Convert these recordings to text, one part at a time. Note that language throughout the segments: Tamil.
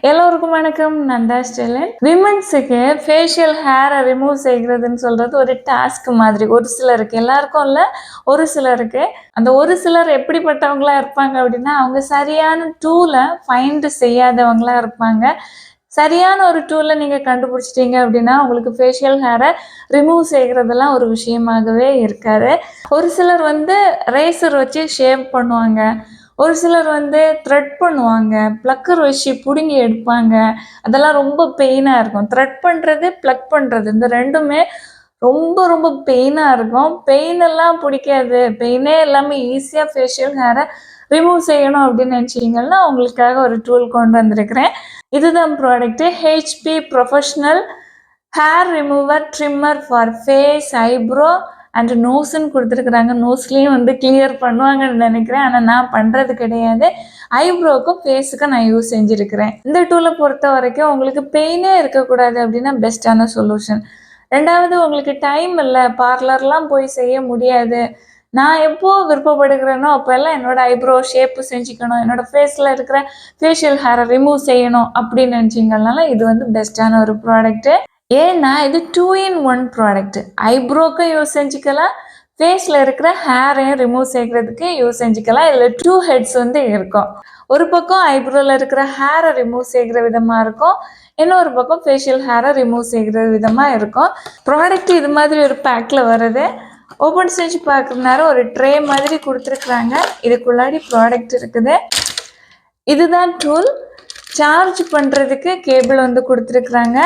எல்லோருக்கும் வணக்கம். நான் தான் ஸ்டெலின். விமன்ஸுக்கு ஃபேஷியல் ஹேரை ரிமூவ் செய்கிறதுன்னு சொல்கிறது ஒரு டாஸ்க் மாதிரி. ஒரு சிலருக்கு, எல்லாருக்கும் இல்லை, ஒரு சிலருக்கு. அந்த ஒரு சிலர் எப்படிப்பட்டவங்களா இருப்பாங்க அப்படின்னா, அவங்க சரியான டூலை ஃபைண்ட் செய்யாதவங்களா இருப்பாங்க. சரியான ஒரு டூலை நீங்கள் கண்டுபிடிச்சிட்டீங்க அப்படின்னா உங்களுக்கு ஃபேஷியல் ஹேரை ரிமூவ் செய்கிறதெல்லாம் ஒரு விஷயமாகவே இருக்காது. ஒரு சிலர் ரேசர் வச்சு ஷேவ் பண்ணுவாங்க, ஒரு சிலர் த்ரெட் பண்ணுவாங்க, ப்ளக்கர் வச்சு பிடுங்கி எடுப்பாங்க. அதெல்லாம் ரொம்ப பெயினாக இருக்கும். த்ரெட் பண்ணுறது, ப்ளக் பண்ணுறது, இந்த ரெண்டுமே ரொம்ப ரொம்ப பெயினாக இருக்கும். பெயின் எல்லாம் பிடிக்காது, பெயினே எல்லாமே ஈஸியாக ஃபேஷியல் ஹேரை ரிமூவ் செய்யணும் அப்படின்னு நினச்சிங்கன்னா உங்களுக்காக ஒரு டூல் கொண்டு வந்திருக்கிறேன். இதுதான் product. HP professional hair remover trimmer for face, eyebrow and நோஸ்ன்னு கொடுத்துருக்குறாங்க. நோஸ்லேயும் கிளியர் பண்ணுவாங்கன்னு நினைக்கிறேன், ஆனால் நான் பண்ணுறது கிடையாது. ஐப்ரோக்கும் ஃபேஸுக்கும் நான் யூஸ் செஞ்சுருக்கிறேன். இந்த டூலை பொறுத்த வரைக்கும் உங்களுக்கு பெயினே இருக்கக்கூடாது அப்படின்னா பெஸ்ட்டான சொல்யூஷன். ரெண்டாவது, உங்களுக்கு டைம் இல்லை, பார்லர்லாம் போய் செய்ய முடியாது, நான் எப்போ விருப்பப்படுகிறேனோ அப்போல்லாம் என்னோடய ஐப்ரோ ஷேப்பு செஞ்சுக்கணும், என்னோடய ஃபேஸில் இருக்கிற ஃபேஷியல் ஹேரை ரிமூவ் செய்யணும் அப்படின்னு நினச்சிங்கனால இது பெஸ்ட்டான ஒரு ப்ராடக்ட்டு. ஏன்னா இது 2-in-1 ப்ராடக்ட். ஐப்ரோக்கும் யூஸ் செஞ்சுக்கலாம், ஃபேஸில் இருக்கிற ஹேரையும் ரிமூவ் செய்கிறதுக்கு யூஸ் செஞ்சுக்கலாம். இதில் 2 ஹெட்ஸ் இருக்கும். ஒரு பக்கம் ஐப்ரோவில் இருக்கிற ஹேரை ரிமூவ் செய்கிற விதமாக இருக்கும், இன்னொரு பக்கம் ஃபேஷியல் ஹேரை ரிமூவ் செய்கிற விதமாக இருக்கும். ப்ராடக்ட் இது மாதிரி ஒரு பேக்கில் வருது. ஓப்பன் செஞ்சு பார்க்குற நேரம் ஒரு ட்ரே மாதிரி கொடுத்துருக்குறாங்க. இதுக்குள்ளாடி ப்ராடக்ட் இருக்குது. இதுதான் டூல். சார்ஜ் பண்ணுறதுக்கு கேபிள் கொடுத்துருக்குறாங்க.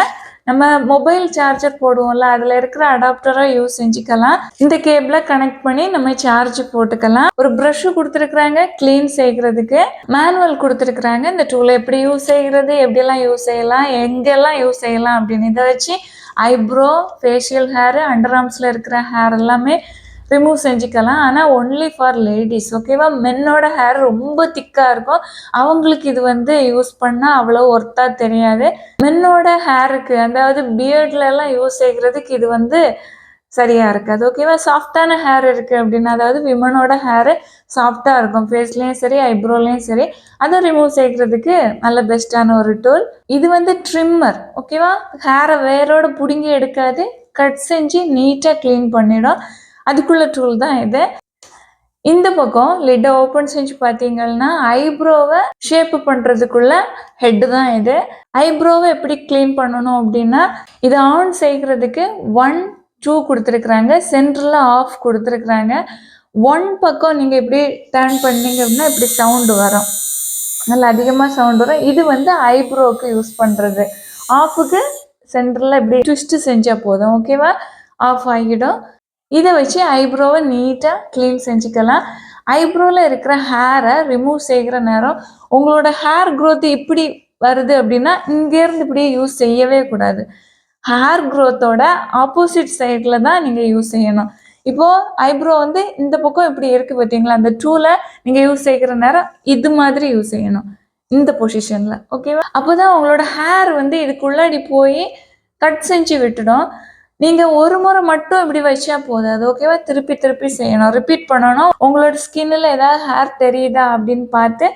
நம்ம மொபைல் சார்ஜர் போடுவோம்ல, அதில் இருக்கிற அடாப்டரை யூஸ் செஞ்சுக்கலாம். இந்த கேபிளை கனெக்ட் பண்ணி நம்ம சார்ஜ் போட்டுக்கலாம். ஒரு ப்ரஷ்ஷு கொடுத்துருக்குறாங்க க்ளீன் செய்கிறதுக்கு. மேனுவல் கொடுத்துருக்குறாங்க, இந்த டூலை எப்படி யூஸ் செய்கிறது, எப்படியெல்லாம் யூஸ் செய்யலாம், எங்கெல்லாம் யூஸ் செய்யலாம் அப்படின்னு. இதை வச்சு ஐப்ரோ, ஃபேஷியல் ஹேரு, அண்டர் ஆர்ம்ஸில் இருக்கிற ஹேர் எல்லாமே ரிமூவ் செஞ்சுக்கலாம். ஆனால் ஒன்லி ஃபார் லேடிஸ், ஓகேவா? மென்னோட ஹேர் ரொம்ப திக்காக இருக்கும், அவங்களுக்கு இது யூஸ் பண்ணால் அவ்வளோ ஒர்த்தாக தெரியாது. மென்னோட ஹேருக்கு, அதாவது பியர்ட்லலாம் யூஸ் செய்கிறதுக்கு இது சரியாக இருக்காது, ஓகேவா? சாஃப்டான ஹேர் இருக்குது அப்படின்னா, அதாவது விமனோட ஹேரு சாஃப்டாக இருக்கும், ஃபேஸ்லேயும் சரி ஐப்ரோலையும் சரி, அதை ரிமூவ் செய்கிறதுக்கு நல்ல பெஸ்ட்டான ஒரு டூல். இது ட்ரிம்மர், ஓகேவா? ஹேரை வேரோடு பிடுங்கி எடுக்காது, கட் செஞ்சு நீட்டாக க்ளீன் பண்ணிடும். அதுக்குள்ள டூல் தான் இது. இந்த பக்கம் லிட்டை ஓப்பன் செஞ்சு பார்த்தீங்கன்னா ஐப்ரோவை ஷேப்பு பண்ணுறதுக்குள்ள ஹெட்டு தான் இது. ஐப்ரோவை எப்படி க்ளீன் பண்ணணும் அப்படின்னா, இதை ஆன் செய்கிறதுக்கு 1, 2 கொடுத்துருக்குறாங்க, சென்டரில் ஆஃப் கொடுத்துருக்குறாங்க. 1 பக்கம் நீங்கள் இப்படி டர்ன் பண்ணிங்க அப்படின்னா இப்படி சவுண்டு வரும், நல்லா அதிகமாக சவுண்டு வரும். இது ஐப்ரோவுக்கு யூஸ் பண்ணுறது. ஆஃபுக்கு சென்டரில் இப்படி ட்விஸ்ட்டு செஞ்சால் போதும், ஓகேவா? ஆஃப் ஆகிடும். இதை வச்சு ஐப்ரோவை நீட்டாக க்ளீன் செஞ்சுக்கலாம். ஐப்ரோவில் இருக்கிற ஹேரை ரிமூவ் செய்கிற நேரம் உங்களோட ஹேர் க்ரோத் இப்படி வருது அப்படின்னா இங்கேருந்து இப்படியே யூஸ் செய்யவே கூடாது. ஹேர் க்ரோத்தோட ஆப்போசிட் சைடில் தான் நீங்கள் யூஸ் செய்யணும். இப்போது ஐப்ரோ இந்த பக்கம் இப்படி இருக்குது பார்த்தீங்களா, அந்த டூலை நீங்கள் யூஸ் செய்கிற நேரம் இது மாதிரி யூஸ் செய்யணும், இந்த பொசிஷனில், ஓகேவா? அப்போ தான் உங்களோட ஹேர் இதுக்குள்ளாடி போய் கட் செஞ்சு விட்டுடும். நீங்கள் ஒரு முறை மட்டும் இப்படி வச்சா போதாது, ஓகேவா? திருப்பி திருப்பி செய்யணும், ரிப்பீட் பண்ணணும். உங்களோட ஸ்கின்னில் ஏதாவது ஹேர் தெரியுதா அப்படின்னு பார்த்து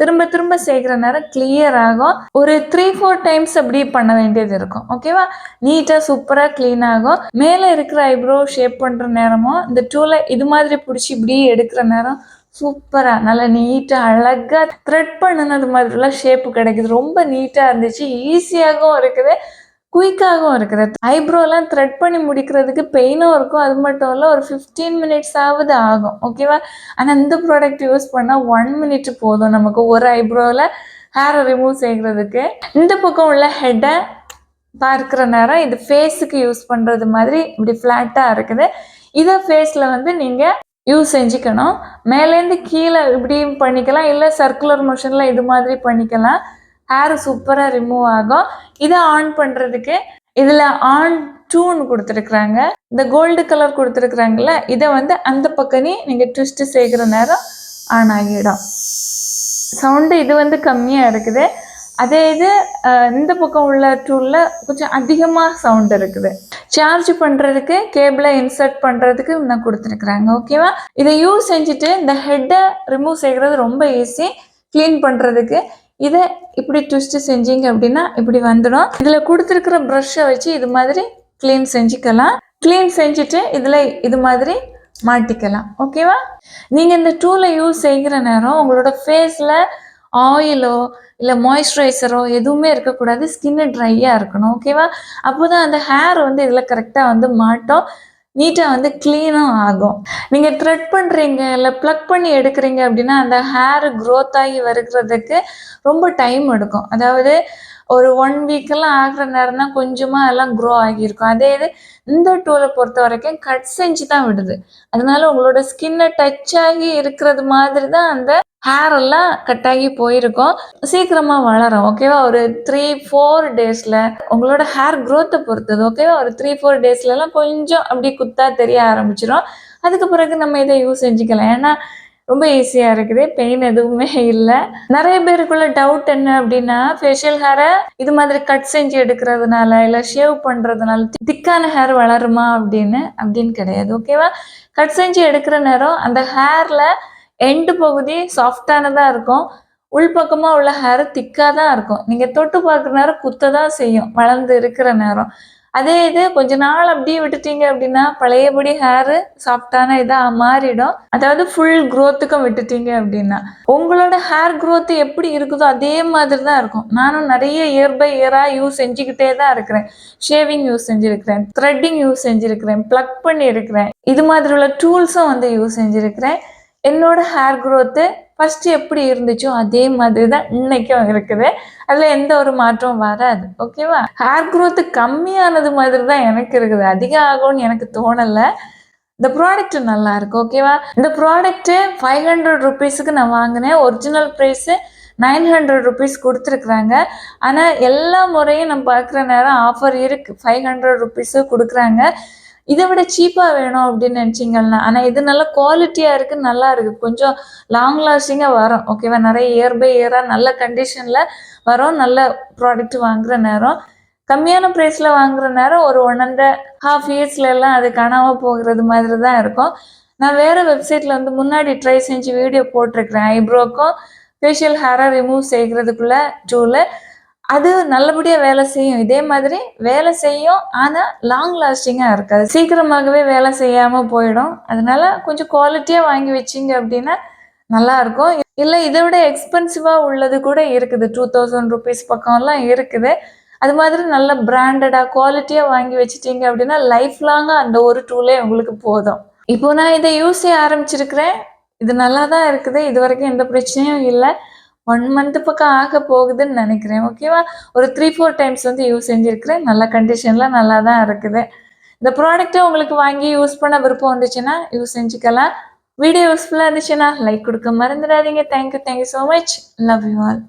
திரும்ப திரும்ப செய்கிற நேரம் கிளியர் ஆகும். ஒரு 3-4 டைம்ஸ் அப்படி பண்ண வேண்டியது இருக்கும், ஓகேவா? நீட்டாக சூப்பராக க்ளீன் ஆகும். மேலே இருக்கிற ஐப்ரோ ஷேப் பண்ணுற நேரமும் இந்த டூலை இது மாதிரி பிடிச்சி இப்படி எடுக்கிற நேரம் சூப்பராக நல்லா நீட்டாக அழகாக த்ரெட் பண்ணினது மாதிரிலாம் ஷேப்பு கிடைக்குது. ரொம்ப நீட்டாக இருந்துச்சு, ஈஸியாகவும் இருக்குது, குயிக்காகவும் இருக்குது. ஐப்ரோலாம் த்ரெட் பண்ணி முடிக்கிறதுக்கு பெயினும் இருக்கும், அது மட்டும் இல்லை ஒரு 15 மினிட்ஸ் ஆகும், ஓகேவா? ஆனால் இந்த ப்ராடக்ட் யூஸ் பண்ணால் 1 மினிட் போதும் நமக்கு ஒரு ஐப்ரோவில் ஹேரை ரிமூவ் செய்கிறதுக்கு. இந்த பக்கம் உள்ள ஹெட்டை பார்க்குற நேரம் இது ஃபேஸுக்கு யூஸ் பண்ணுறது மாதிரி இப்படி ஃப்ளாட்டாக இருக்குது. இதை ஃபேஸில் நீங்கள் யூஸ் செஞ்சுக்கணும். மேலேருந்து கீழே இப்படியும் பண்ணிக்கலாம், இல்லை சர்க்குலர் மோஷனில் இது மாதிரி பண்ணிக்கலாம். ஹேர் சூப்பராக ரிமூவ் ஆகும். இதை ஆன் பண்ணுறதுக்கு இதில் ஆன் டூன்னு கொடுத்துருக்குறாங்க. இந்த கோல்டு கலர் கொடுத்துருக்குறாங்கல்ல, இதை அந்த பக்கமே நீங்கள் ட்விஸ்ட்டு செய்கிற நேரம் ஆன் ஆகிடும். சவுண்டு இது கம்மியாக இருக்குது. அதே இது இந்த பக்கம் உள்ள டூலில் கொஞ்சம் அதிகமாக சவுண்ட் இருக்குது. சார்ஜ் பண்ணுறதுக்கு கேபிளை இன்சர்ட் பண்ணுறதுக்கு இன்னும் கொடுத்துருக்குறாங்க, ஓகேவா? இதை யூஸ் செஞ்சுட்டு இந்த ஹெட்டை ரிமூவ் செய்கிறது ரொம்ப ஈஸி க்ளீன் பண்ணுறதுக்கு. இதை இப்படி ட்விஸ்ட் செஞ்சீங்க அப்படின்னா இப்படி வந்துடும். இதில் கொடுத்துருக்கிற ப்ரஷ்ஷை வச்சு இது மாதிரி க்ளீன் செஞ்சுக்கலாம். க்ளீன் செஞ்சுட்டு இதில் இது மாதிரி மாட்டிக்கலாம். ஓகேவா? நீங்கள் இந்த டூலை யூஸ் செய்கிற நேரம் உங்களோட ஃபேஸில் ஆயிலோ இல்லை மாய்ஸ்சரைசரோ எதுவுமே இருக்கக்கூடாது. ஸ்கின்னு ட்ரையாக இருக்கணும். ஓகேவா? அப்போ தான் அந்த ஹேர் வந்து இதில் கரெக்டாக வந்து மாட்டோம், நீட்டாக வந்து க்ளீனும் ஆகும். நீங்கள் த்ரெட் பண்ணுறீங்க இல்லை ப்ளக் பண்ணி எடுக்கிறீங்க அப்படின்னா அந்த ஹேர் க்ரோத் ஆகி வருகிறதுக்கு ரொம்ப டைம் எடுக்கும். அதாவது ஒரு 1 வீக்கெல்லாம் ஆகிற நேரம் தான் கொஞ்சமாக எல்லாம் க்ரோ ஆகியிருக்கும். அதே இது இந்த டூலை பொறுத்த வரைக்கும் கட் செஞ்சு தான் விடுது. அதனால உங்களோட ஸ்கின்னை டச் ஆகி இருக்கிறது மாதிரி தான் அந்த ஹேர் எல்லாம் கட் ஆகி போயிருக்கும். சீக்கிரமாக வளரும். ஓகேவா? ஒரு 3-4 டேஸில் உங்களோட ஹேர் க்ரோத்தை பொறுத்தது. ஓகேவா? ஒரு 3-4 டேஸ்லலாம் கொஞ்சம் அப்படி குத்தா தெரிய ஆரம்பிச்சிடும். அதுக்கு பிறகு நம்ம இதை யூஸ் செஞ்சுக்கலாம். ஏன்னா ரொம்ப ஈஸியாக இருக்குது, பெயின் எதுவுமே இல்லை. நிறைய பேருக்குள்ள டவுட் என்ன அப்படின்னா, ஃபேஷியல் ஹேரை இது மாதிரி கட் செஞ்சு எடுக்கிறதுனால இல்லை ஷேவ் பண்ணுறதுனால திக்கான ஹேர் வளருமா அப்படின்னு கிடையாது. ஓகேவா? கட் செஞ்சு எடுக்கிற நேரம் அந்த ஹேரில் எண்டு பகுதி சாஃப்டானதாக இருக்கும், உள்பக்கமாக உள்ள ஹேர் திக்காக தான் இருக்கும். நீங்கள் தொட்டு பார்க்குற நேரம் குத்த தான் செய்யும் வளர்ந்து இருக்கிற நேரம். அதே இது கொஞ்ச நாள் அப்படியே விட்டுட்டீங்க அப்படின்னா பழையபடி ஹேரு சாஃப்டான இதாக மாறிடும். அதாவது ஃபுல் க்ரோத்துக்கும் விட்டுட்டீங்க அப்படின்னா உங்களோட ஹேர் க்ரோத்து எப்படி இருக்குதோ அதே மாதிரி தான் இருக்கும். நானும் நிறைய இயர் பை இயராக யூஸ் செஞ்சுக்கிட்டே தான் இருக்கிறேன். ஷேவிங் யூஸ் செஞ்சுருக்கிறேன், த்ரெட்டிங் யூஸ் செஞ்சுருக்கிறேன், ப்ளக் பண்ணி இருக்கிறேன், இது மாதிரி உள்ள டூல்ஸும் வந்து யூஸ் செஞ்சுருக்கிறேன். என்னோட ஹேர் க்ரோத்து ஃபஸ்ட்டு எப்படி இருந்துச்சோ அதே மாதிரி தான் இன்னைக்கும் இருக்குது. அதில் எந்த ஒரு மாற்றம் வராது. ஓகேவா? ஹேர் க்ரோத்து கம்மியானது மாதிரி தான் எனக்கு இருக்குது, அதிகம் ஆகும்னு எனக்கு தோணலை. இந்த ப்ராடக்ட் நல்லா இருக்கு. ஓகேவா? இந்த ப்ராடக்ட்டு 500 ருபீஸுக்கு நான் வாங்கினேன். ஒரிஜினல் ப்ரைஸு 900 ருபீஸ் கொடுத்துருக்குறாங்க. ஆனால் எல்லா முறையும் நம்ம பார்க்குற நேரம் ஆஃபர் இருக்குது, 500 ருபீஸு கொடுக்குறாங்க. இதை விட சீப்பாக வேணும் அப்படின்னு நினச்சிங்கன்னா, ஆனால் இது நல்ல குவாலிட்டியாக இருக்குது, நல்லா இருக்குது, கொஞ்சம் லாங் லாஸ்டிங்காக வரும். ஓகேவா? நிறைய இயர் பை இயராக நல்ல கண்டிஷனில் வரும். நல்ல ப்ராடக்ட் வாங்குகிற நேரம் கம்மியான ப்ரைஸில் வாங்குகிற நேரம் ஒரு 1.5 இயர்ஸ்லாம் அது காணாமல் போகிறது மாதிரி தான் இருக்கும். நான் வேறு வெப்சைட்டில் வந்து முன்னாடி ட்ரை செஞ்சு வீடியோ போட்டிருக்கிறேன். ஐப்ரோக்கும் ஃபேஷியல் ஹேரை ரிமூவ் செய்கிறதுக்குள்ள டூலு. அது நல்லபடியாக வேலை செய்யும், இதே மாதிரி வேலை செய்யும். ஆனால் லாங் லாஸ்டிங்காக இருக்காது, சீக்கிரமாகவே வேலை செய்யாமல் போயிடும். அதனால கொஞ்சம் குவாலிட்டியாக வாங்கி வச்சிங்க அப்படின்னா நல்லாயிருக்கும். இல்லை இதை விட எக்ஸ்பென்சிவாக உள்ளது கூட இருக்குது, 2000 ருபீஸ் பக்கம்லாம் இருக்குது. அது மாதிரி நல்ல பிராண்டடாக குவாலிட்டியாக வாங்கி வச்சிட்டிங்க அப்படின்னா லைஃப் லாங்காக அந்த ஒரு டூலே உங்களுக்கு போதும். இப்போ நான் இதை யூஸ் செய்ய ஆரம்பிச்சிருக்கிறேன். இது நல்லா தான் இருக்குது, இது வரைக்கும் எந்த பிரச்சனையும் இல்லை. 1 மந்த் பக்கம் ஆக போகுதுன்னு நினைக்கிறேன். ஓகேவா? ஒரு 3-4 டைம்ஸ் வந்து யூஸ் செஞ்சுருக்கிறேன். நல்ல கண்டிஷனில் நல்லா தான் இருக்குது. இந்த ப்ராடக்ட்டை உங்களுக்கு வாங்கி யூஸ் பண்ண விருப்பம் இருந்துச்சுன்னா யூஸ் செஞ்சுக்கலாம். வீடியோ யூஸ்ஃபுல்லாக இருந்துச்சுன்னா லைக் கொடுக்க மறந்துடாதீங்க. Thank you so much. Love you all.